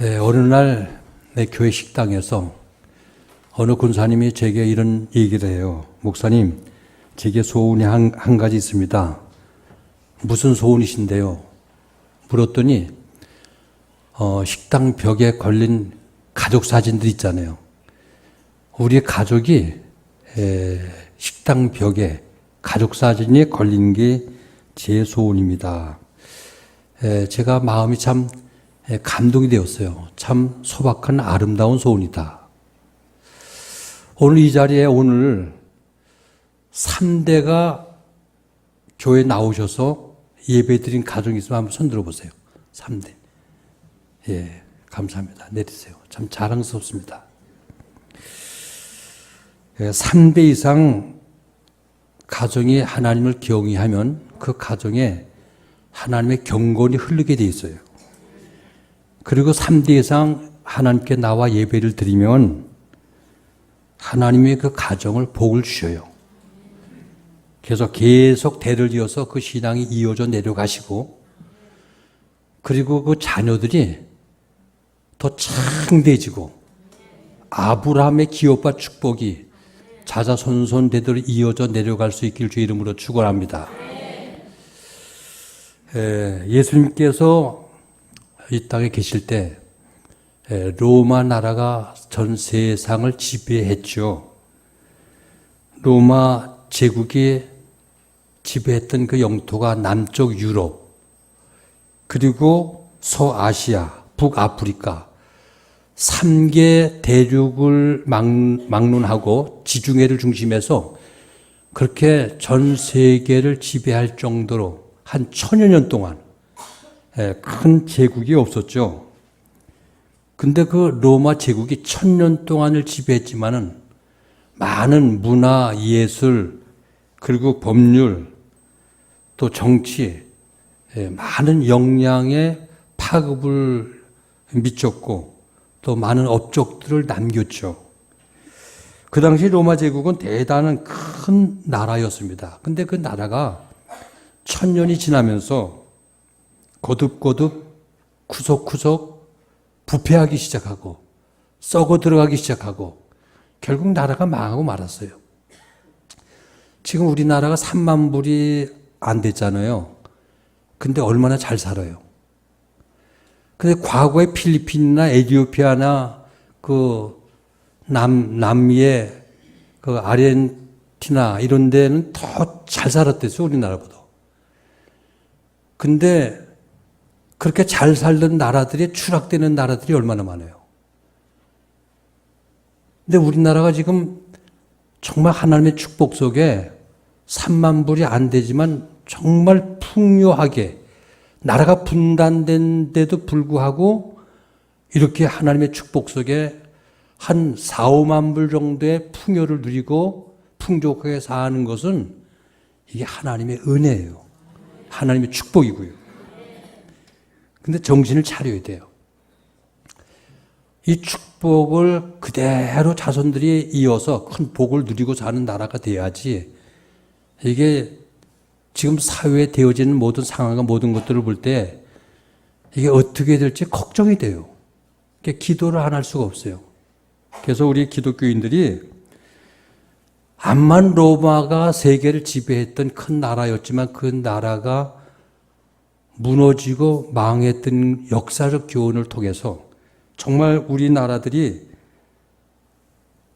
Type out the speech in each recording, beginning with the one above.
어느 날 내 교회 식당에서 어느 군사님이 제게 이런 얘기를 해요. 목사님, 제게 소원이 한 가지 있습니다. 무슨 소원이신데요? 물었더니 식당 벽에 걸린 가족 사진들 있잖아요. 우리 가족이 식당 벽에 가족 사진이 걸린 게 제 소원입니다. 제가 마음이 참 감동이 되었어요. 참 소박한 아름다운 소원이다. 오늘 이 자리에 오늘 3대가 교회에 나오셔서 예배드린 가정이 있으면 한번 손 들어보세요. 3대. 예, 감사합니다. 내리세요. 참 자랑스럽습니다. 3대 이상 가정이 하나님을 경외하면 그 가정에 하나님의 경건이 흐르게 돼 있어요. 그리고 3대 이상 하나님께 나와 예배를 드리면 하나님의 그 가정을 복을 주셔요. 그래서 계속 대를 이어서 그 신앙이 이어져 내려가시고, 그리고 그 자녀들이 더 창대해지고 아브라함의 기업과 축복이 자자손손 대대로 이어져 내려갈 수 있기를 주의 이름으로 축원합니다. 예수님께서 이 땅에 계실 때 로마 나라가 전 세상을 지배했죠. 로마 제국이 지배했던 그 영토가 남쪽 유럽, 그리고 서아시아, 북아프리카 3개 대륙을 막론하고 지중해를 중심해서 그렇게 전 세계를 지배할 정도로 한 1000여 년 동안 큰 제국이 없었죠. 근데 그 로마 제국이 1000년 동안을 지배했지만은 많은 문화, 예술, 그리고 법률, 또 정치, 많은 역량의 파급을 미쳤고 또 많은 업적들을 남겼죠. 그 당시 로마 제국은 대단한 큰 나라였습니다. 근데 그 나라가 1000년이 지나면서 거듭거듭 구석구석 부패하기 시작하고 썩어 들어가기 시작하고 결국 나라가 망하고 말았어요. 지금 우리나라가 3만 불이 안 됐잖아요. 근데 얼마나 잘 살아요. 근데 과거에 필리핀이나 에티오피아나 그 남미의 그 아르헨티나 이런 데는 더 잘 살았댔어요, 우리나라보다. 근데 그렇게 잘 살던 나라들이 추락되는 나라들이 얼마나 많아요. 근데 우리나라가 지금 정말 하나님의 축복 속에 3만 불이 안 되지만 정말 풍요하게 나라가 분단된 데도 불구하고 이렇게 하나님의 축복 속에 한 4, 5만 불 정도의 풍요를 누리고 풍족하게 사는 것은 이게 하나님의 은혜예요. 하나님의 축복이고요. 근데 정신을 차려야 돼요. 이 축복을 그대로 자손들이 이어서 큰 복을 누리고 사는 나라가 돼야지, 이게 지금 사회에 되어지는 모든 상황과 모든 것들을 볼 때 이게 어떻게 될지 걱정이 돼요. 기도를 안 할 수가 없어요. 그래서 우리 기독교인들이 암만 로마가 세계를 지배했던 큰 나라였지만 그 나라가 무너지고 망했던 역사적 교훈을 통해서 정말 우리나라들이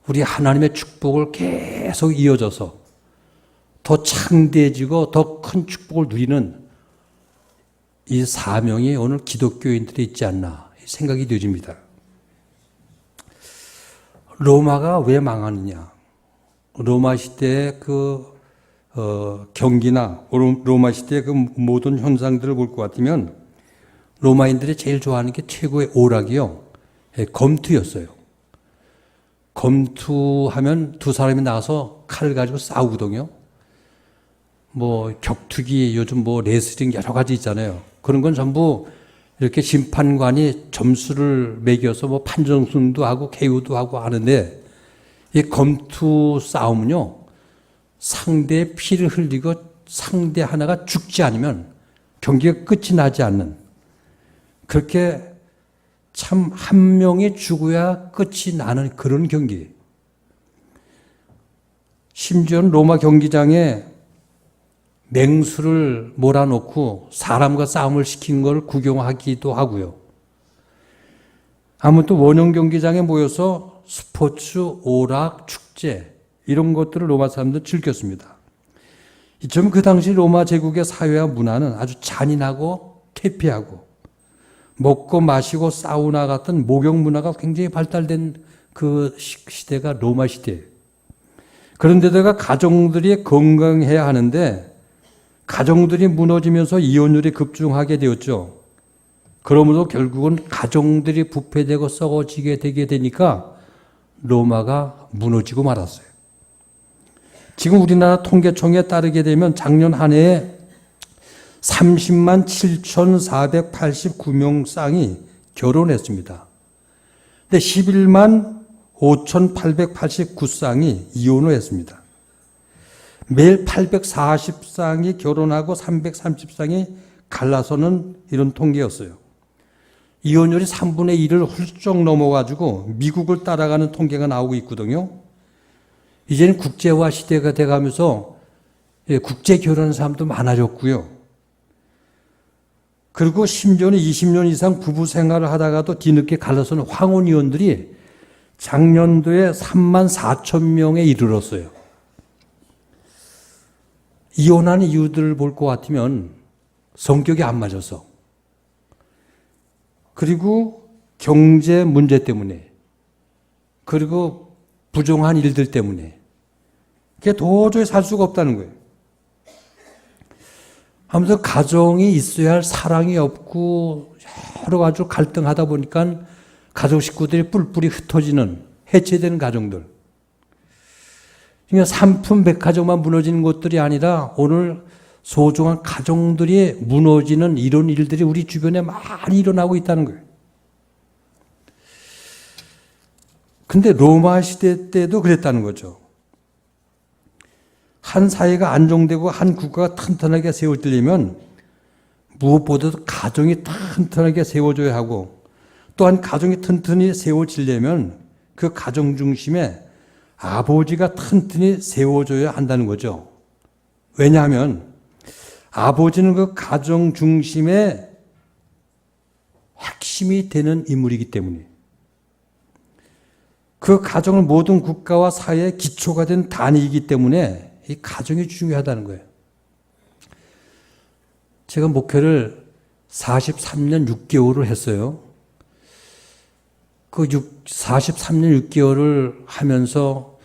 우리 하나님의 축복을 계속 이어져서 더 창대해지고 더 큰 축복을 누리는 이 사명이 오늘 기독교인들이 있지 않나 생각이 되집니다. 로마가 왜 망하느냐? 로마 시대의 그 경기나 로마 시대의 그 모든 현상들을 볼 것 같으면 로마인들이 제일 좋아하는 게 최고의 오락이요, 검투였어요. 검투하면 두 사람이 나와서 칼을 가지고 싸우거든요. 뭐 격투기, 요즘 뭐 레슬링 여러 가지 있잖아요. 그런 건 전부 이렇게 심판관이 점수를 매겨서 뭐 판정승도 하고 KO도 하고 하는데, 이 검투 싸움은요, 상대의 피를 흘리고 상대 하나가 죽지 않으면 경기가 끝이 나지 않는, 그렇게 참 한 명이 죽어야 끝이 나는 그런 경기예요. 심지어는 로마 경기장에 맹수를 몰아놓고 사람과 싸움을 시킨 걸 구경하기도 하고요. 아무튼 원형 경기장에 모여서 스포츠, 오락, 축제 이런 것들을 로마 사람들은 즐겼습니다. 이처럼 그 당시 로마 제국의 사회와 문화는 아주 잔인하고 퇴폐하고 먹고 마시고 사우나 같은 목욕 문화가 굉장히 발달된 그 시대가 로마 시대예요. 그런데다가 가정들이 건강해야 하는데 가정들이 무너지면서 이혼율이 급증하게 되었죠. 그러므로 결국은 가정들이 부패되고 썩어지게 되게 되니까 로마가 무너지고 말았어요. 지금 우리나라 통계청에 따르게 되면 작년 한 해에 30만 7,489명 쌍이 결혼했습니다. 근데 11만 5,889쌍이 이혼을 했습니다. 매일 840쌍이 결혼하고 330쌍이 갈라서는 이런 통계였어요. 이혼율이 3분의 1을 훌쩍 넘어가지고 미국을 따라가는 통계가 나오고 있거든요. 이제는 국제화 시대가 돼가면서 국제 결혼하는 사람도 많아졌고요. 그리고 심지어는 20년 이상 부부 생활을 하다가도 뒤늦게 갈라서는 황혼이혼들이 작년도에 3만 4천 명에 이르렀어요. 이혼하는 이유들을 볼 것 같으면 성격이 안 맞아서, 그리고 경제 문제 때문에, 그리고 부정한 일들 때문에 그게 도저히 살 수가 없다는 거예요. 하면서 가정이 있어야 할 사랑이 없고 여러 가지로 갈등하다 보니까 가족 식구들이 뿔뿔이 흩어지는, 해체되는 가정들. 그러니까 상품 백화점만 무너지는 것들이 아니라 오늘 소중한 가정들이 무너지는 이런 일들이 우리 주변에 많이 일어나고 있다는 거예요. 근데 로마 시대 때도 그랬다는 거죠. 한 사회가 안정되고 한 국가가 튼튼하게 세워지려면 무엇보다도 가정이 튼튼하게 세워져야 하고, 또한 가정이 튼튼히 세워지려면 그 가정 중심에 아버지가 튼튼히 세워져야 한다는 거죠. 왜냐하면 아버지는 그 가정 중심의 핵심이 되는 인물이기 때문에, 그 가정은 모든 국가와 사회의 기초가 된 단위이기 때문에 이 가정이 중요하다는 거예요. 제가 목회를 43년 6개월을 했어요. 그 43년 6개월을 하면서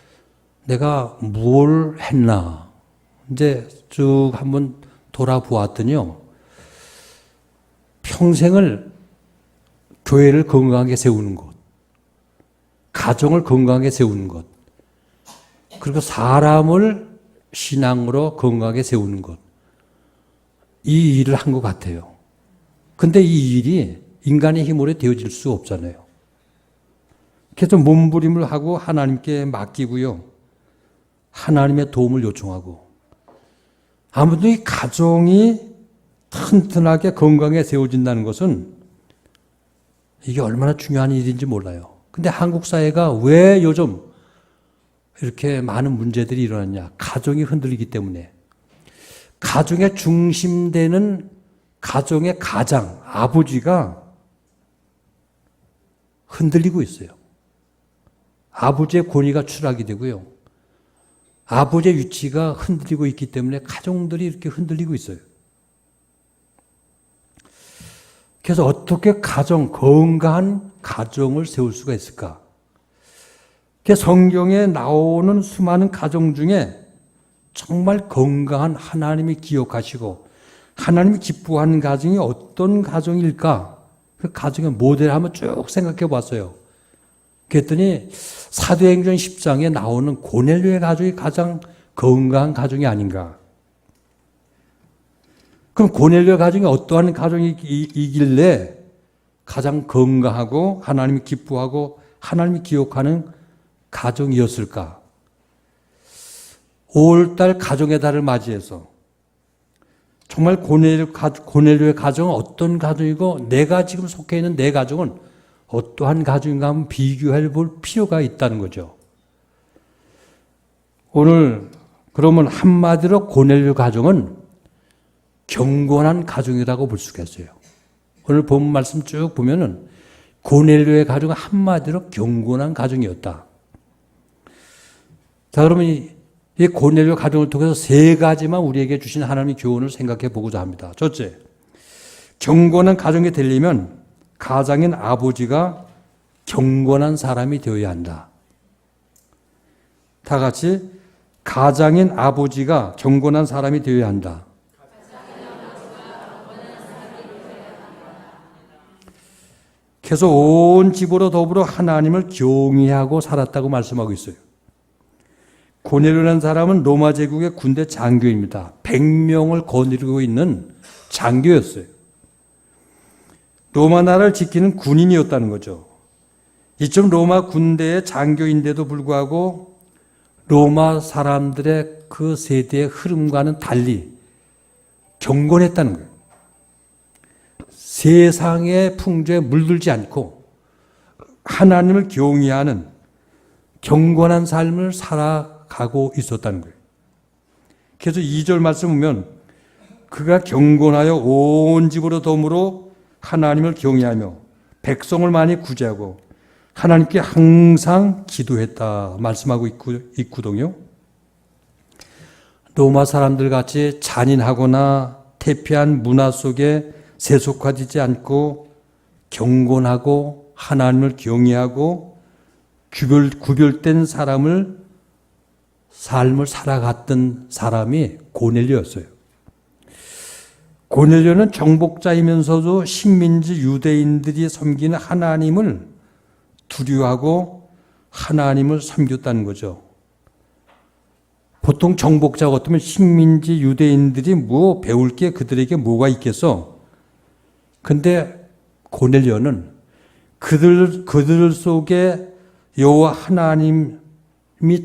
내가 뭘 했나 이제 쭉 한번 돌아보았더니요, 평생을 교회를 건강하게 세우는 것, 가정을 건강하게 세우는 것, 그리고 사람을 신앙으로 건강하게 세우는 것, 이 일을 한 것 같아요. 근데 이 일이 인간의 힘으로 되어질 수 없잖아요. 그래서 몸부림을 하고 하나님께 맡기고요, 하나님의 도움을 요청하고, 아무튼 이 가정이 튼튼하게 건강하게 세워진다는 것은 이게 얼마나 중요한 일인지 몰라요. 근데 한국 사회가 왜 요즘 이렇게 많은 문제들이 일어났냐? 가정이 흔들리기 때문에. 가정의 중심되는 가정의 가장, 아버지가 흔들리고 있어요. 아버지의 권위가 추락이 되고요, 아버지의 위치가 흔들리고 있기 때문에 가정들이 이렇게 흔들리고 있어요. 그래서 어떻게 건강한 가정을 세울 수가 있을까? 성경에 나오는 수많은 가정 중에 정말 건강한, 하나님이 기억하시고 하나님이 기뻐하는 가정이 어떤 가정일까? 그 가정의 모델을 한번 쭉 생각해 봤어요. 그랬더니 사도행전 10장에 나오는 고넬료의 가족이 가장 건강한 가정이 아닌가. 그럼 고넬료의 가정이 어떠한 가정이길래 가장 건강하고 하나님이 기뻐하고 하나님이 기억하는 가정이었을까? 5월달 가정의 달을 맞이해서 정말 고넬료의 가정은 어떤 가정이고 내가 지금 속해 있는 내 가정은 어떠한 가정인가 한번 비교해 볼 필요가 있다는 거죠. 오늘 그러면 한마디로 고넬료 가정은 경건한 가정이라고 볼 수가 있어요. 오늘 본 말씀 쭉 보면은 고넬료의 가정은 한마디로 경건한 가정이었다. 자, 그러면 이 고넬료 가정을 통해서 세 가지만 우리에게 주신 하나님의 교훈을 생각해 보고자 합니다. 첫째, 경건한 가정이 되려면 가장인 아버지가 경건한 사람이 되어야 한다. 다 같이 가장인 아버지가 경건한 사람이 되어야 한다. 그래서 온 집으로 더불어 하나님을 경외하고 살았다고 말씀하고 있어요. 고넬료라는 사람은 로마 제국의 군대 장교입니다. 100명을 거느리고 있는 장교였어요. 로마 나라를 지키는 군인이었다는 거죠. 이쯤 로마 군대의 장교인데도 불구하고 로마 사람들의 그 세대의 흐름과는 달리 경건했다는 거예요. 세상의 풍조에 물들지 않고 하나님을 경외하는 경건한 삶을 살아가고 있었다는 거예요. 그래서 2절 말씀 보면 그가 경건하여 온 집으로 덤으로 하나님을 경외하며 백성을 많이 구제하고 하나님께 항상 기도했다 말씀하고 있거든요. 로마 사람들 같이 잔인하거나 태폐한 문화 속에 세속화되지 않고 경건하고 하나님을 경외하고 구별된 삶을 살아갔던 사람이 고넬료였어요. 고넬료는 정복자이면서도 식민지 유대인들이 섬기는 하나님을 두려워하고 하나님을 섬겼다는 거죠. 보통 정복자 같으면 식민지 유대인들이 뭐 배울 게 그들에게 뭐가 있겠어? 근데 고넬료는 그들 속에 여호와 하나님이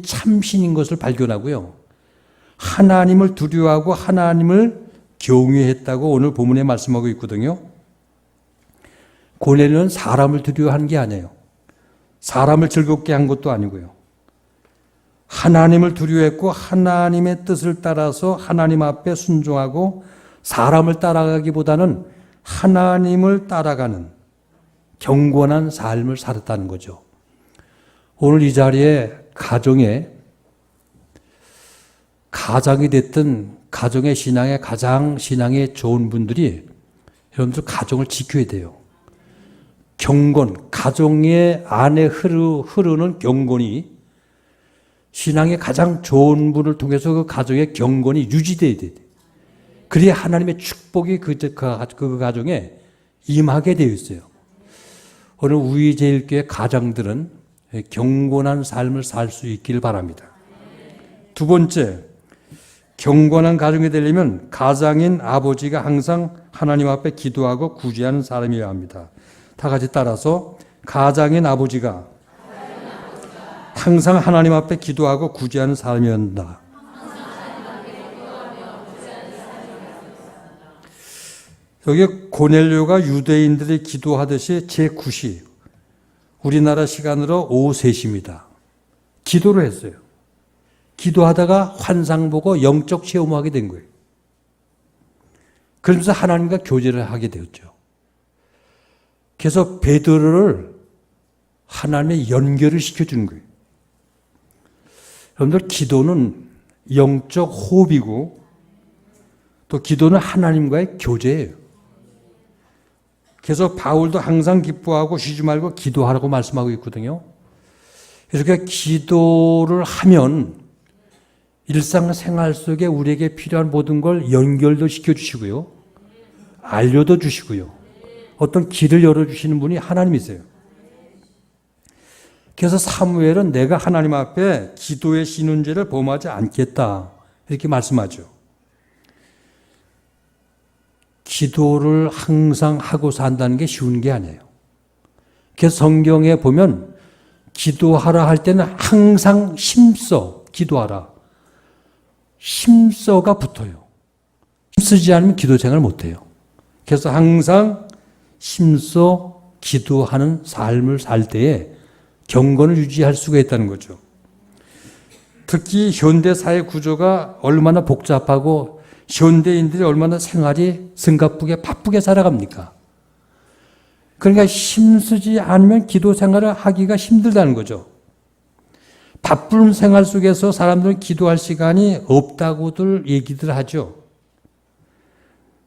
참신인 것을 발견하고요. 하나님을 두려워하고 하나님을 경외했다고 오늘 본문에 말씀하고 있거든요. 고넬료는 사람을 두려워한 게 아니에요. 사람을 즐겁게 한 것도 아니고요. 하나님을 두려워했고 하나님의 뜻을 따라서 하나님 앞에 순종하고 사람을 따라가기보다는 하나님을 따라가는 경건한 삶을 살았다는 거죠. 오늘 이 자리에 가장이 됐든 가정의 신앙에 가장 신앙에 좋은 분들이 여러분들 가정을 지켜야 돼요. 경건, 가정의 안에 흐르는 경건이 신앙의 가장 좋은 분을 통해서 그 가정의 경건이 유지돼야 돼요. 그래야 하나님의 축복이 그 가정에 임하게 되어 있어요. 오늘 우리제일교회 가장들은 경건한 삶을 살 수 있길 바랍니다. 두 번째, 경건한 가정이 되려면 가장인 아버지가 항상 하나님 앞에 기도하고 구제하는 사람이어야 합니다. 다 같이 따라서 가장인 아버지가 항상 하나님 앞에 기도하고 구제하는 사람이어야 한다. 여기 고넬료가 유대인들이 기도하듯이 제9시 우리나라 시간으로 오후 3시입니다. 기도를 했어요. 기도하다가 환상 보고 영적 체험하게 된 거예요. 그러면서 하나님과 교제를 하게 되었죠. 그래서 베드로를 하나님의 연결을 시켜주는 거예요. 여러분들 기도는 영적 호흡이고 또 기도는 하나님과의 교제예요. 그래서 바울도 항상 기뻐하고 쉬지 말고 기도하라고 말씀하고 있거든요. 그래서 그 기도를 하면 일상생활 속에 우리에게 필요한 모든 걸 연결도 시켜주시고요. 알려도 주시고요. 어떤 길을 열어주시는 분이 하나님이세요. 그래서 사무엘은 내가 하나님 앞에 기도의 신훈제를 범하지 않겠다 이렇게 말씀하죠. 기도를 항상 하고 산다는 게 쉬운 게 아니에요. 그래서 성경에 보면 기도하라 할 때는 항상 힘써 기도하라. 힘써가 붙어요. 힘쓰지 않으면 기도 생활을 못해요. 그래서 항상 힘써 기도하는 삶을 살 때에 경건을 유지할 수가 있다는 거죠. 특히 현대 사회 구조가 얼마나 복잡하고 현대인들이 얼마나 생활이 승갑하게 바쁘게 살아갑니까? 그러니까 힘쓰지 않으면 기도 생활을 하기가 힘들다는 거죠. 바쁜 생활 속에서 사람들은 기도할 시간이 없다고들 얘기들 하죠.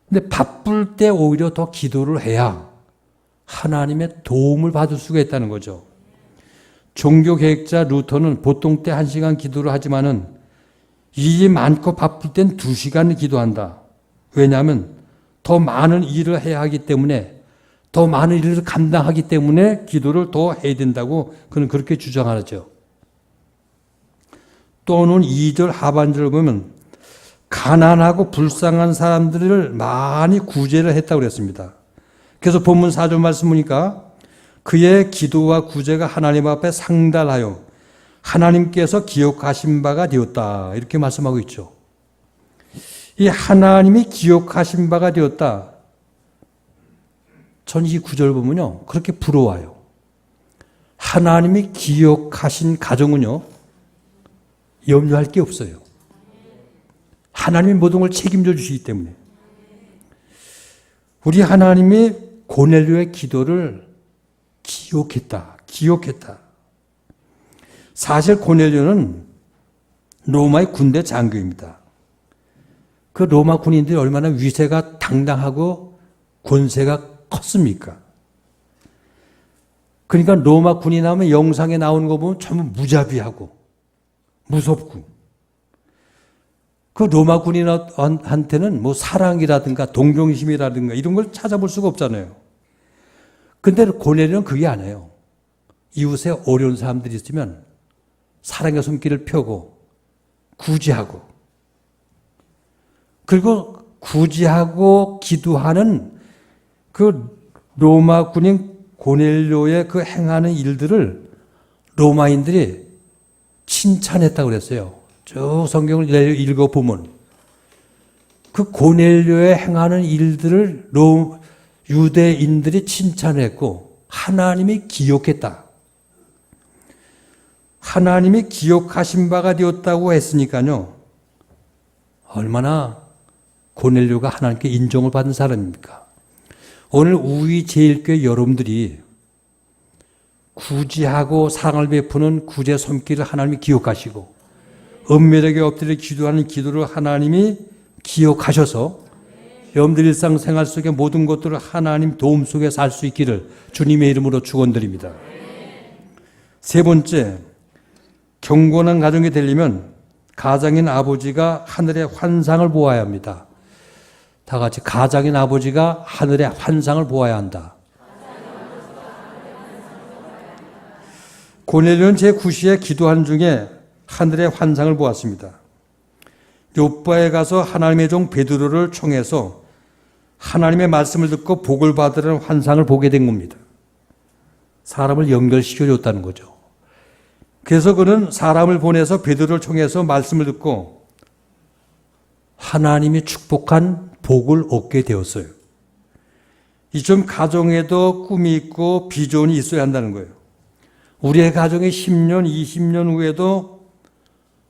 근데 바쁠 때 오히려 더 기도를 해야 하나님의 도움을 받을 수가 있다는 거죠. 종교개혁자 루터는 보통 때 1시간 기도를 하지만은 일이 많고 바쁠 땐 2시간을 기도한다. 왜냐하면 더 많은 일을 해야 하기 때문에, 더 많은 일을 감당하기 때문에 기도를 더 해야 된다고 그는 그렇게 주장하죠. 또는 2절 하반절을 보면 가난하고 불쌍한 사람들을 많이 구제를 했다고 그랬습니다. 그래서 본문 4절 말씀 보니까 그의 기도와 구제가 하나님 앞에 상달하여 하나님께서 기억하신 바가 되었다. 이렇게 말씀하고 있죠. 이 하나님이 기억하신 바가 되었다. 전 이 구절 보면요, 그렇게 부러워요. 하나님이 기억하신 가정은요, 염려할 게 없어요. 하나님이 모든 걸 책임져 주시기 때문에. 우리 하나님이 고넬료의 기도를 기억했다. 사실 고넬료는 로마의 군대 장교입니다. 그 로마 군인들이 얼마나 위세가 당당하고 권세가 컸습니까? 그러니까 로마 군인 하면 영상에 나오는 거 보면 전부 무자비하고 무섭고, 그 로마 군인한테는 뭐 사랑이라든가 동정심이라든가 이런 걸 찾아볼 수가 없잖아요. 근데 고넬료는 그게 아니에요. 이웃에 어려운 사람들이 있으면 사랑의 손길을 펴고 구제하고, 그리고 구제하고 기도하는 그 로마 군인 고넬료의 그 행하는 일들을 로마인들이 칭찬했다고 그랬어요. 저 성경을 읽어보면 그 고넬료의 행하는 일들을 유대인들이 칭찬했고 하나님이 기억했다. 하나님이 기억하신 바가 되었다고 했으니까요, 얼마나 고넬료가 하나님께 인정을 받은 사람입니까? 오늘 우리 제일교회 여러분들이 구제하고 사랑을 베푸는 구제 손길을 하나님이 기억하시고, 은밀하게 엎드려 기도하는 기도를 하나님이 기억하셔서 여러분들 일상생활 속의 모든 것들을 하나님 도움 속에 살 수 있기를 주님의 이름으로 축원드립니다. 세 번째, 경건한 가정이 되려면 가장인 아버지가 하늘의 환상을 보아야 합니다. 다 같이, 가장인 아버지가 하늘의 환상을 보아야 한다. 고넬료는 제9시에 기도한 중에 하늘의 환상을 보았습니다. 요바에 가서 하나님의 종 베드로를 청해서 하나님의 말씀을 듣고 복을 받으려는 환상을 보게 된 겁니다. 사람을 연결시켜줬다는 거죠. 그래서 그는 사람을 보내서 베드로를 청해서 말씀을 듣고 하나님이 축복한 복을 얻게 되었어요. 이처럼 가정에도 꿈이 있고 비전이 있어야 한다는 거예요. 우리의 가정이 10년, 20년 후에도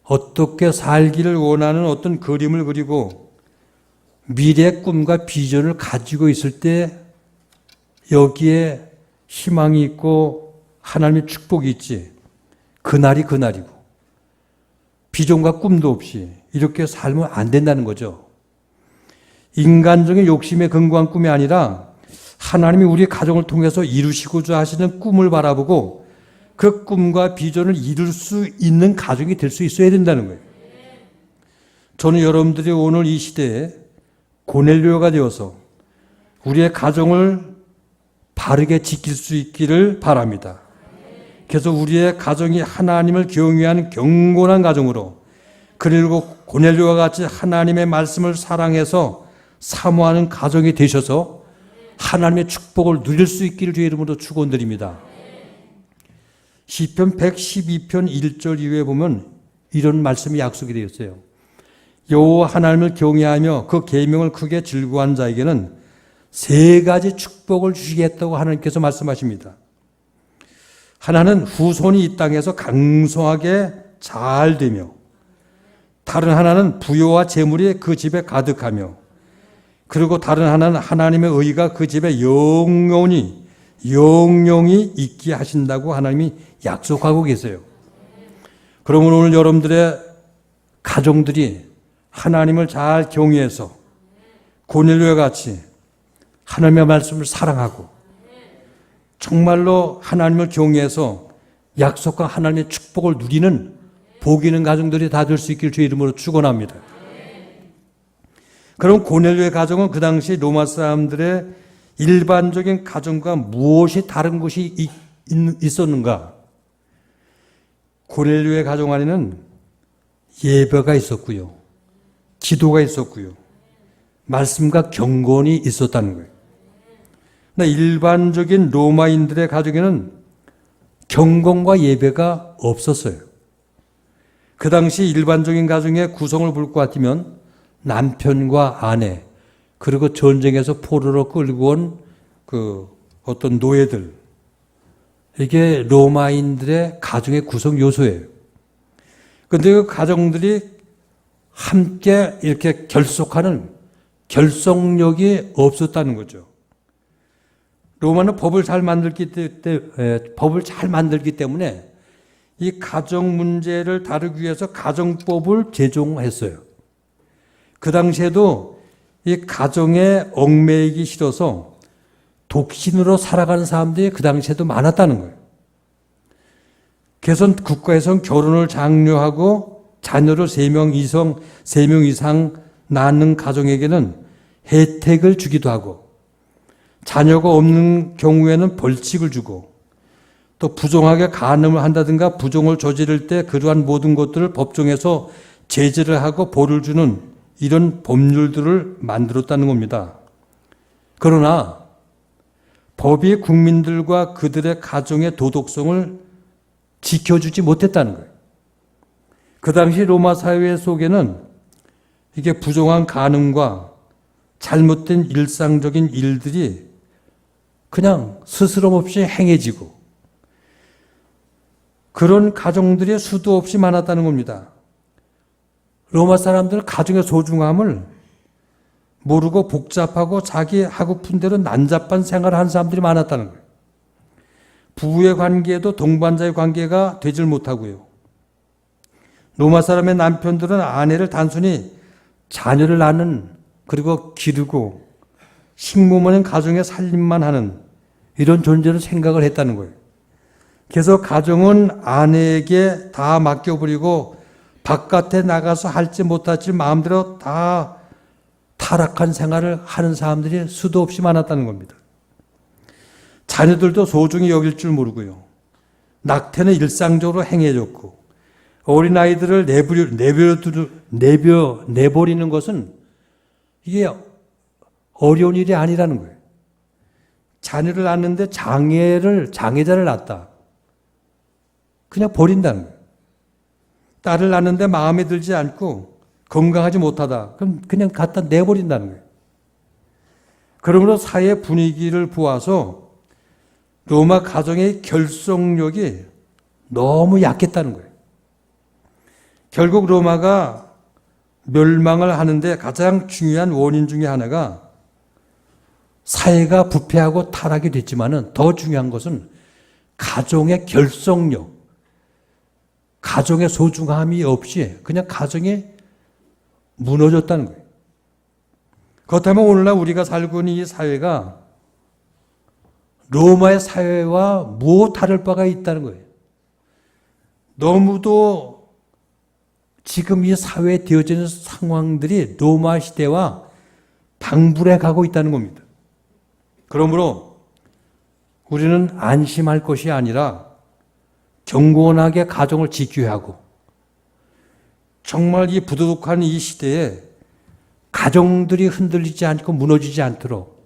어떻게 살기를 원하는 어떤 그림을 그리고 미래의 꿈과 비전을 가지고 있을 때 여기에 희망이 있고 하나님의 축복이 있지, 그날이 그날이고 비전과 꿈도 없이 이렇게 살면 안 된다는 거죠. 인간적인 욕심에 근거한 꿈이 아니라 하나님이 우리 가정을 통해서 이루시고자 하시는 꿈을 바라보고 그 꿈과 비전을 이룰 수 있는 가정이 될 수 있어야 된다는 거예요. 저는 여러분들이 오늘 이 시대에 고넬료가 되어서 우리의 가정을 바르게 지킬 수 있기를 바랍니다. 그래서 우리의 가정이 하나님을 경외하는 경건한 가정으로, 그리고 고넬료와 같이 하나님의 말씀을 사랑해서 사모하는 가정이 되셔서 하나님의 축복을 누릴 수 있기를 주의 이름으로 축원드립니다. 시편 112편 1절 이후에 보면 이런 말씀이 약속이 되어 있어요. 여호와 하나님을 경외하며 그 계명을 크게 즐거워한 자에게는 세 가지 축복을 주시겠다고 하나님께서 말씀하십니다. 하나는 후손이 이 땅에서 강성하게 잘 되며, 다른 하나는 부요와 재물이 그 집에 가득하며, 그리고 다른 하나는 하나님의 의가 그 집에 영영이 있게 하신다고 하나님이 약속하고 계세요. 그러면 오늘 여러분들의 가정들이 하나님을 잘 경외해서 고넬료와 같이 하나님의 말씀을 사랑하고 정말로 하나님을 경외해서 약속한 하나님의 축복을 누리는 복 있는 가정들이 다 될 수 있기를 주의 이름으로 축원합니다. 그럼 고넬료의 가정은 그 당시 로마 사람들의 일반적인 가정과 무엇이 다른 것이 있었는가? 고넬료의 가정 안에는 예배가 있었고요, 기도가 있었고요, 말씀과 경건이 있었다는 거예요. 근데 일반적인 로마인들의 가정에는 경건과 예배가 없었어요. 그 당시 일반적인 가정의 구성을 볼 것 같으면 남편과 아내, 그리고 전쟁에서 포로로 끌고 온 그 어떤 노예들, 이게 로마인들의 가정의 구성 요소예요. 그런데 그 가정들이 함께 이렇게 결속하는 결속력이 없었다는 거죠. 로마는 법을 잘 만들기 때문에 이 가정 문제를 다루기 위해서 가정법을 제정했어요. 그 당시에도 이 가정에 얽매이기 싫어서 독신으로 살아가는 사람들이 그 당시에도 많았다는 거예요. 그래서 국가에서는 결혼을 장려하고 자녀를 3명 이상 낳는 가정에게는 혜택을 주기도 하고, 자녀가 없는 경우에는 벌칙을 주고, 또 부정하게 간음을 한다든가 부정을 저지를 때 그러한 모든 것들을 법정에서 제재를 하고 벌을 주는 이런 법률들을 만들었다는 겁니다. 그러나 법이 국민들과 그들의 가정의 도덕성을 지켜주지 못했다는 거예요. 그 당시 로마 사회 속에는 이게 부정한 간음과 잘못된 일상적인 일들이 그냥 스스럼 없이 행해지고, 그런 가정들이 수도 없이 많았다는 겁니다. 로마 사람들은 가정의 소중함을 모르고 복잡하고 자기 하고픈 대로 난잡한 생활을 하는 사람들이 많았다는 거예요. 부부의 관계에도 동반자의 관계가 되질 못하고요. 로마 사람의 남편들은 아내를 단순히 자녀를 낳는, 그리고 기르고 식모모는 가정의 살림만 하는 이런 존재로 생각을 했다는 거예요. 그래서 가정은 아내에게 다 맡겨버리고 바깥에 나가서 할지 못할지 마음대로 다 타락한 생활을 하는 사람들이 수도 없이 많았다는 겁니다. 자녀들도 소중히 여길 줄 모르고요, 낙태는 일상적으로 행해졌고, 어린아이들을 내버리는 것은 이게 어려운 일이 아니라는 거예요. 자녀를 낳는데 장애자를 낳았다, 그냥 버린다는 거예요. 딸을 낳는데 마음에 들지 않고 건강하지 못하다, 그럼 그냥 갖다 내버린다는 거예요. 그러므로 사회 분위기를 보아서 로마 가정의 결속력이 너무 약했다는 거예요. 결국 로마가 멸망을 하는데 가장 중요한 원인 중에 하나가 사회가 부패하고 타락이 됐지만은 더 중요한 것은 가정의 결속력, 가정의 소중함이 없이 그냥 가정이 무너졌다는 거예요. 그렇다면 오늘날 우리가 살고 있는 이 사회가 로마의 사회와 뭐 다를 바가 있다는 거예요. 너무도 지금 이 사회에 되어지는 상황들이 로마 시대와 방불해 가고 있다는 겁니다. 그러므로 우리는 안심할 것이 아니라 경건하게 가정을 지켜야 하고, 정말 이 부도덕한 이 시대에 가정들이 흔들리지 않고 무너지지 않도록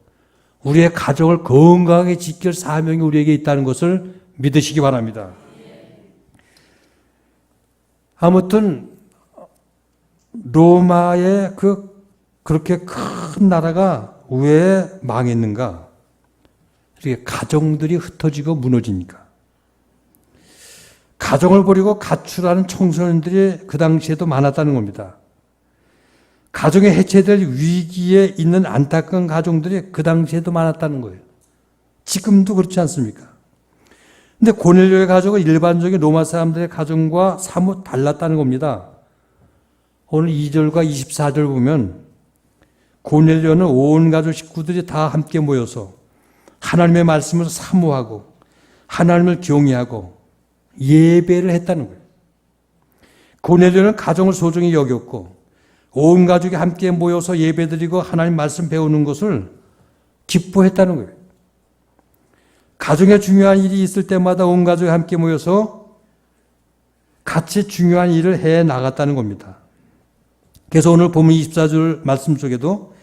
우리의 가정을 건강하게 지킬 사명이 우리에게 있다는 것을 믿으시기 바랍니다. 아무튼 로마의 그렇게 큰 나라가 왜 망했는가? 이렇게 가정들이 흩어지고 무너지니까. 가정을 버리고 가출하는 청소년들이 그 당시에도 많았다는 겁니다. 가정이 해체될 위기에 있는 안타까운 가정들이 그 당시에도 많았다는 거예요. 지금도 그렇지 않습니까? 근데 고넬료의 가족은 일반적인 로마 사람들의 가정과 사뭇 달랐다는 겁니다. 오늘 2절과 24절 보면 고넬료는 온 가족 식구들이 다 함께 모여서 하나님의 말씀을 사모하고 하나님을 경외하고 예배를 했다는 거예요. 고넬료는 가정을 소중히 여겼고 온 가족이 함께 모여서 예배드리고 하나님 말씀 배우는 것을 기뻐했다는 거예요. 가정에 중요한 일이 있을 때마다 온 가족이 함께 모여서 같이 중요한 일을 해 나갔다는 겁니다. 그래서 오늘 본문 24절 말씀 속에도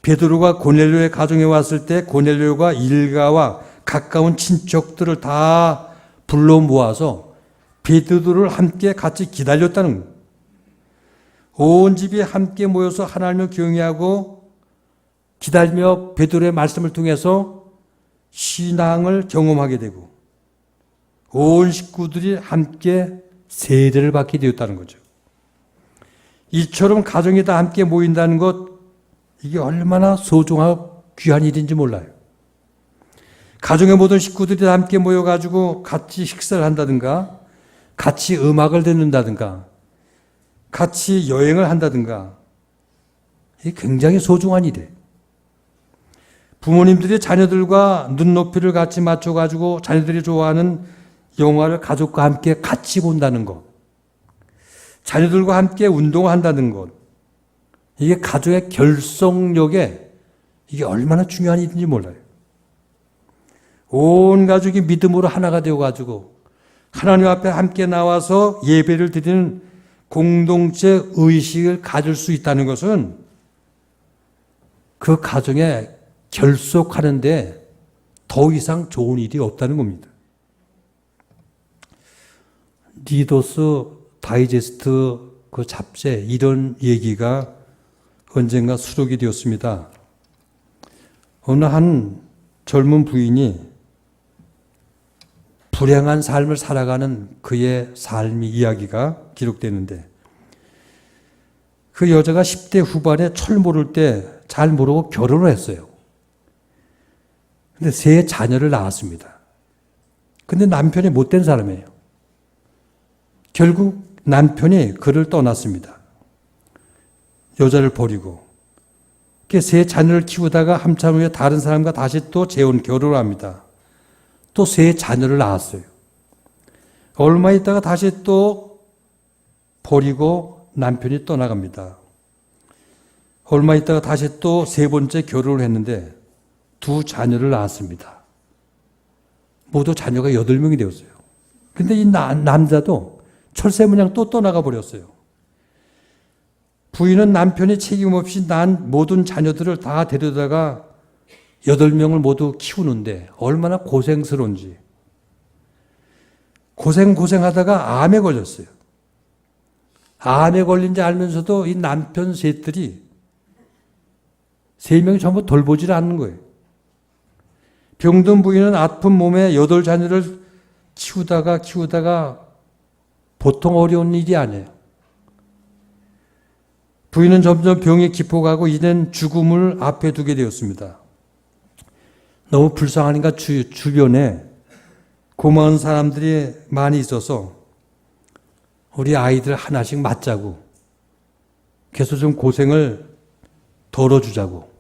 베드로가 고넬료의 가정에 왔을 때 고넬료가 일가와 가까운 친척들을 다 불러 모아서 베드로를 함께 같이 기다렸다는 거예요. 온 집이 함께 모여서 하나님을 경외하고 기다리며 베드로의 말씀을 통해서 신앙을 경험하게 되고 온 식구들이 함께 세례를 받게 되었다는 거죠. 이처럼 가정이 다 함께 모인다는 것, 이게 얼마나 소중하고 귀한 일인지 몰라요. 가정의 모든 식구들이 다 함께 모여가지고 같이 식사를 한다든가 같이 음악을 듣는다든가 같이 여행을 한다든가, 이게 굉장히 소중한 일이에요. 부모님들이 자녀들과 눈높이를 같이 맞춰가지고 자녀들이 좋아하는 영화를 가족과 함께 같이 본다는 것, 자녀들과 함께 운동한다는 것, 이게 가족의 결속력에 이게 얼마나 중요한 일인지 몰라요. 온 가족이 믿음으로 하나가 되어가지고 하나님 앞에 함께 나와서 예배를 드리는 공동체 의식을 가질 수 있다는 것은 그 가정에 결속하는데 더 이상 좋은 일이 없다는 겁니다. 리더스 다이제스트 그 잡지에 이런 얘기가 언젠가 수록이 되었습니다. 어느 한 젊은 부인이 불행한 삶을 살아가는 그의 삶의 이야기가 기록되는데, 그 여자가 10대 후반에 철 모를 때 잘 모르고 결혼을 했어요. 근데 3 자녀를 낳았습니다. 근데 남편이 못된 사람이에요. 결국 남편이 그를 떠났습니다. 여자를 버리고. 3 자녀를 키우다가 한참 후에 다른 사람과 다시 또 재혼 결혼을 합니다. 또 3 자녀를 낳았어요. 얼마 있다가 다시 또 버리고 남편이 떠나갑니다. 얼마 있다가 다시 또 3번째 결혼을 했는데 2 자녀를 낳았습니다. 모두 자녀가 8명이 되었어요. 근데 이 남자도 철새무냥 또 떠나가 버렸어요. 부인은 남편이 책임없이 낳은 모든 자녀들을 다 데려다가 8명을 모두 키우는데 얼마나 고생스러운지. 고생하다가 암에 걸렸어요. 암에 걸린지 알면서도 이 남편 셋들이 3명이 전부 돌보질 않는 거예요. 병든 부인은 아픈 몸에 8 자녀를 키우다가 보통 어려운 일이 아니에요. 부인은 점점 병이 깊어가고 이젠 죽음을 앞에 두게 되었습니다. 너무 불쌍하니까 주변에 고마운 사람들이 많이 있어서 우리 아이들 하나씩 맞자고, 계속 좀 고생을 덜어주자고.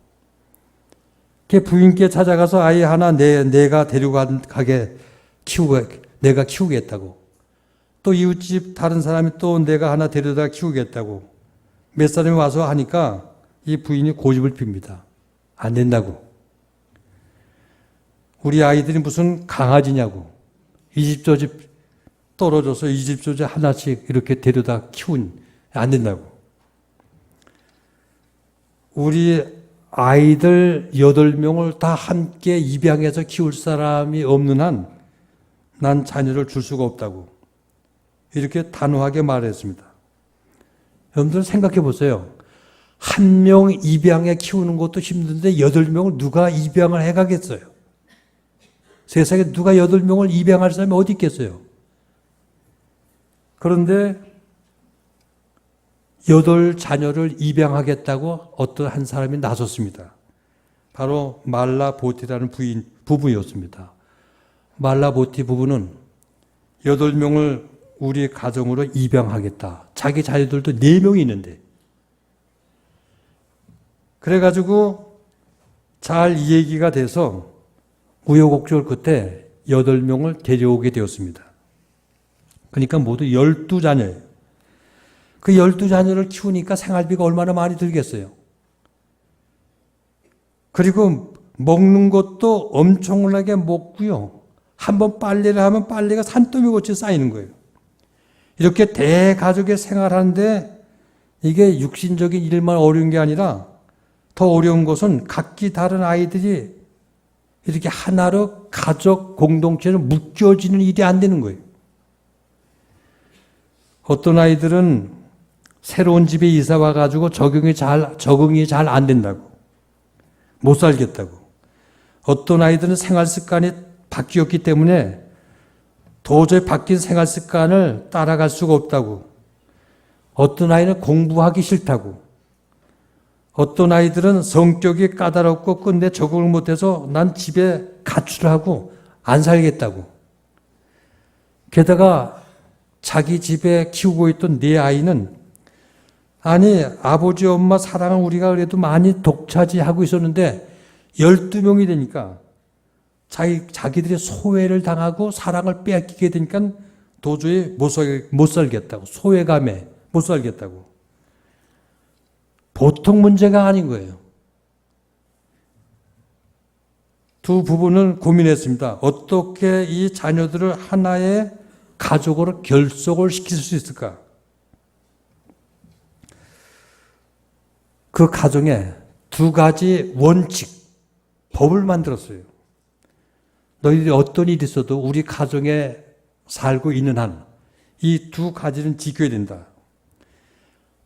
부인께 찾아가서 아이 하나 내가 데려가게 내가 키우겠다고. 또 이웃집 다른 사람이 또 내가 하나 데려다 키우겠다고. 몇 사람이 와서 하니까 이 부인이 고집을 핍니다. 안 된다고. 우리 아이들이 무슨 강아지냐고. 이 집 저 집 떨어져서 이 집 저 집 하나씩 이렇게 데려다 안 된다고. 우리 아이들 8명을 다 함께 입양해서 키울 사람이 없는 한 난 자녀를 줄 수가 없다고. 이렇게 단호하게 말했습니다. 여러분들 생각해 보세요. 한 명 입양해 키우는 것도 힘든데 8명을 누가 입양을 해가겠어요? 세상에 누가 8명을 입양할 사람이 어디 있겠어요? 그런데 8자녀를 입양하겠다고 어떤 한 사람이 나섰습니다. 바로 말라보티라는 부부였습니다. 말라보티 부부는 8명을 우리 가정으로 입양하겠다. 자기 자녀들도 4명이 있는데. 그래가지고 잘 얘기가 돼서 우여곡절 끝에 8명을 데려오게 되었습니다. 그러니까 모두 12자녀예요. 그 12자녀를 키우니까 생활비가 얼마나 많이 들겠어요. 그리고 먹는 것도 엄청나게 먹고요. 한번 빨래를 하면 빨래가 산더미같이 쌓이는 거예요. 이렇게 대가족의 생활하는데 이게 육신적인 일만 어려운 게 아니라 더 어려운 것은 각기 다른 아이들이 이렇게 하나로 가족 공동체로 묶여지는 일이 안 되는 거예요. 어떤 아이들은 새로운 집에 이사 와가지고 적응이 잘 안 된다고. 못 살겠다고. 어떤 아이들은 생활 습관이 바뀌었기 때문에 도저히 바뀐 생활 습관을 따라갈 수가 없다고. 어떤 아이는 공부하기 싫다고. 어떤 아이들은 성격이 까다롭고 끝내 적응을 못해서 난 집에 가출하고 안 살겠다고. 게다가 자기 집에 키우고 있던 네 아이는 아니 아버지 엄마 사랑을 우리가 그래도 많이 독차지하고 있었는데 12명이 되니까 자기들이 소외를 당하고 사랑을 빼앗기게 되니까 도저히 못 살겠다고. 소외감에 못 살겠다고. 보통 문제가 아닌 거예요. 두 부부는 고민했습니다. 어떻게 이 자녀들을 하나의 가족으로 결속을 시킬 수 있을까? 그 가정에 2가지 원칙, 법을 만들었어요. 너희들이 어떤 일이 있어도 우리 가정에 살고 있는 한 이 2가지는 지켜야 된다.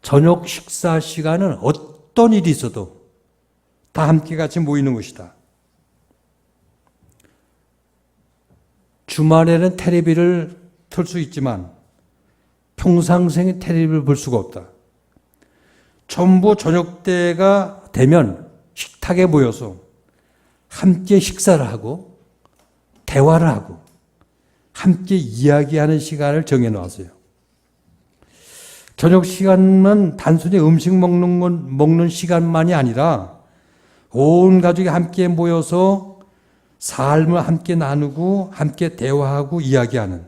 저녁 식사 시간은 어떤 일이 있어도 다 함께 같이 모이는 것이다. 주말에는 텔레비를 틀 수 있지만 평상시에 텔레비를 볼 수가 없다. 전부 저녁 때가 되면 식탁에 모여서 함께 식사를 하고 대화를 하고 함께 이야기하는 시간을 정해놓았어요. 저녁 시간은 단순히 음식 먹는 시간만이 아니라 온 가족이 함께 모여서 삶을 함께 나누고 함께 대화하고 이야기하는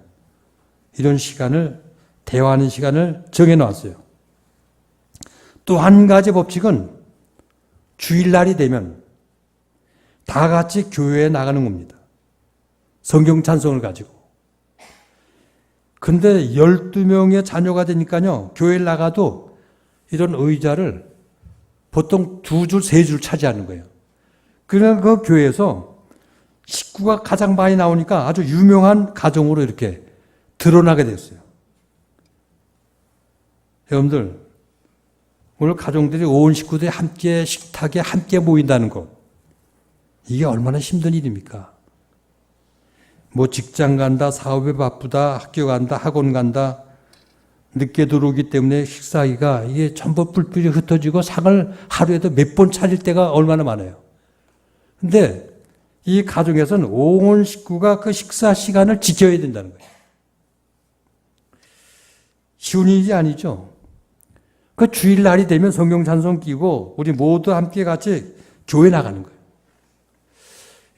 이런 시간을, 대화하는 시간을 정해놓았어요. 또 한 가지 법칙은 주일날이 되면 다 같이 교회에 나가는 겁니다. 성경 찬송을 가지고. 근데 12명의 자녀가 되니까요, 교회에 나가도 이런 의자를 보통 2줄, 3줄 차지하는 거예요. 그러나 그 교회에서 식구가 가장 많이 나오니까 아주 유명한 가정으로 이렇게 드러나게 됐어요. 여러분들, 오늘 가정들이 온 식구들이 함께 식탁에 함께 모인다는 것, 이게 얼마나 힘든 일입니까? 뭐 직장 간다, 사업에 바쁘다, 학교 간다, 학원 간다, 늦게 들어오기 때문에 식사하기가 이게 전부 뿔뿔이 흩어지고 상을 하루에도 몇 번 차릴 때가 얼마나 많아요. 근데 이 가정에서는 온 식구가 그 식사 시간을 지켜야 된다는 거예요. 쉬운 일이 아니죠. 그 주일날이 되면 성경 찬송 끼고 우리 모두 함께 같이 교회 나가는 거예요.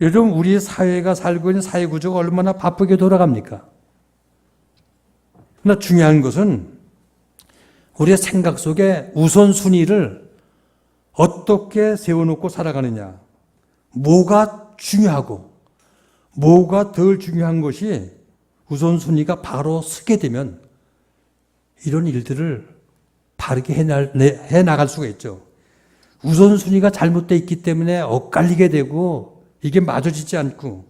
요즘 우리 사회가 살고 있는 사회 구조가 얼마나 바쁘게 돌아갑니까? 그러나 중요한 것은 우리의 생각 속에 우선순위를 어떻게 세워놓고 살아가느냐. 뭐가 중요하고 뭐가 덜 중요한 것이 우선순위가 바로 서게 되면 이런 일들을 바르게 해나갈 수가 있죠. 우선순위가 잘못되어 있기 때문에 엇갈리게 되고 이게 맞아지지 않고,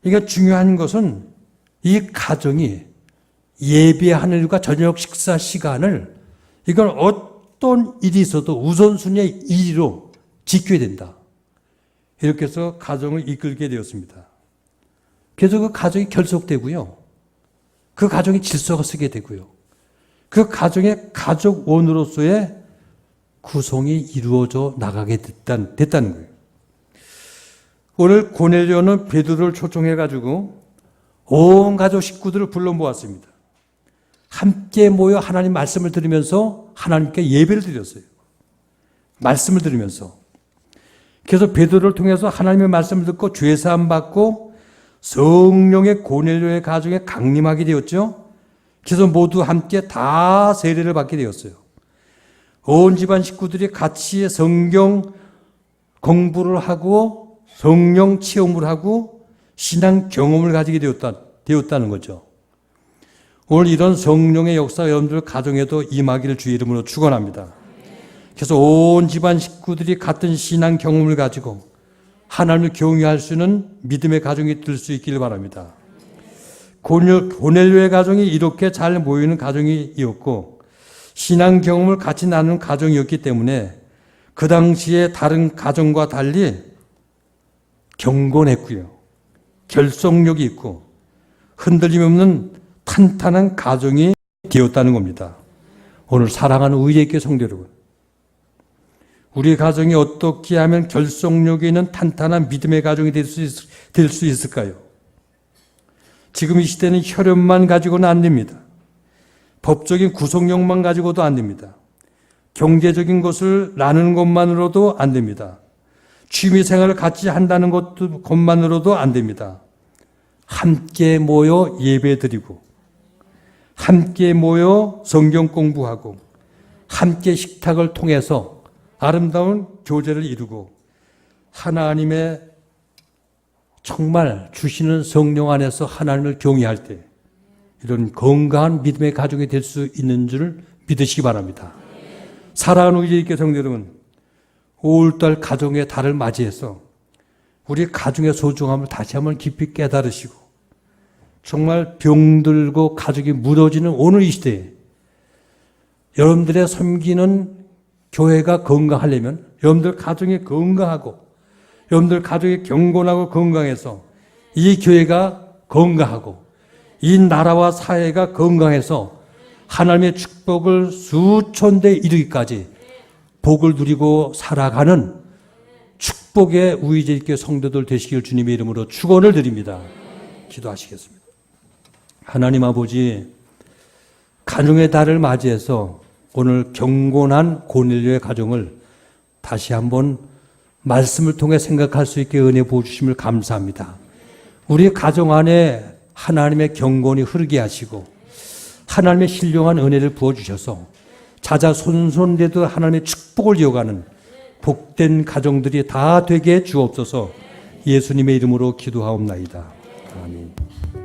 그러니까 중요한 것은 이 가정이 예배하는 일과 저녁 식사 시간을 이걸 어떤 일이 있어도 우선순위의 1위로 지켜야 된다. 이렇게 해서 가정을 이끌게 되었습니다. 그래서 그 가정이 결속되고요. 그 가정이 질서가 서게 되고요. 그 가정의 가족원으로서의 구성이 이루어져 나가게 됐다는 거예요. 오늘 고넬료는 베드로를 초청해가지고 온 가족 식구들을 불러 모았습니다. 함께 모여 하나님 말씀을 들으면서 하나님께 예배를 드렸어요. 말씀을 들으면서. 그래서 베드로를 통해서 하나님의 말씀을 듣고 죄사함 받고 성령의 고넬료의 가정에 강림하게 되었죠. 그래서 모두 함께 다 세례를 받게 되었어요. 온 집안 식구들이 같이 성경 공부를 하고 성령 체험을 하고 신앙 경험을 가지게 되었다는 거죠. 오늘 이런 성령의 역사가 여러분들 가정에도 임하기를 주의 이름으로 축원합니다. 그래서 온 집안 식구들이 같은 신앙 경험을 가지고 하나님을 경외할 수 있는 믿음의 가정이 될 수 있기를 바랍니다. 고넬료의 가정이 이렇게 잘 모이는 가정이었고 신앙 경험을 같이 나누는 가정이었기 때문에 그 당시에 다른 가정과 달리 경건했고요. 결속력이 있고 흔들림 없는 탄탄한 가정이 되었다는 겁니다. 오늘 사랑하는 의예교 성도 여러분, 우리 가정이 어떻게 하면 결속력이 있는 탄탄한 믿음의 가정이 될 수 있을까요? 지금 이 시대는 혈연만 가지고는 안 됩니다. 법적인 구속력만 가지고도 안 됩니다. 경제적인 것을 나누는 것만으로도 안 됩니다. 취미생활을 같이 한다는 것만으로도 안 됩니다. 함께 모여 예배드리고 함께 모여 성경 공부하고 함께 식탁을 통해서 아름다운 교제를 이루고 하나님의 정말 주시는 성령 안에서 하나님을 경외할 때 이런 건강한 믿음의 가정이 될 수 있는 줄 믿으시기 바랍니다. 사랑하는 우리 예수님께 성도 여러분, 5월달 가정의 달을 맞이해서 우리 가정의 소중함을 다시 한번 깊이 깨달으시고 정말 병들고 가족이 무너지는 오늘 이 시대에 여러분들의 섬기는 교회가 건강하려면 여러분들 가정이 건강하고 여러분들 가족이 경건하고 건강해서 이 교회가 건강하고 이 나라와 사회가 건강해서 하나님의 축복을 수천 대 이르기까지 복을 누리고 살아가는 축복의 우리제일교회 성도들 되시길 주님의 이름으로 축원을 드립니다. 기도하시겠습니다. 하나님 아버지, 가정의 달을 맞이해서 오늘 경건한 고넬료의 가정을 다시 한번 말씀을 통해 생각할 수 있게 은혜 부어주심을 감사합니다. 우리 가정 안에 하나님의 경건이 흐르게 하시고 하나님의 신령한 은혜를 부어주셔서 자자손손대도 하나님의 축복을 이어가는 복된 가정들이 다 되게 주옵소서. 예수님의 이름으로 기도하옵나이다. 아멘.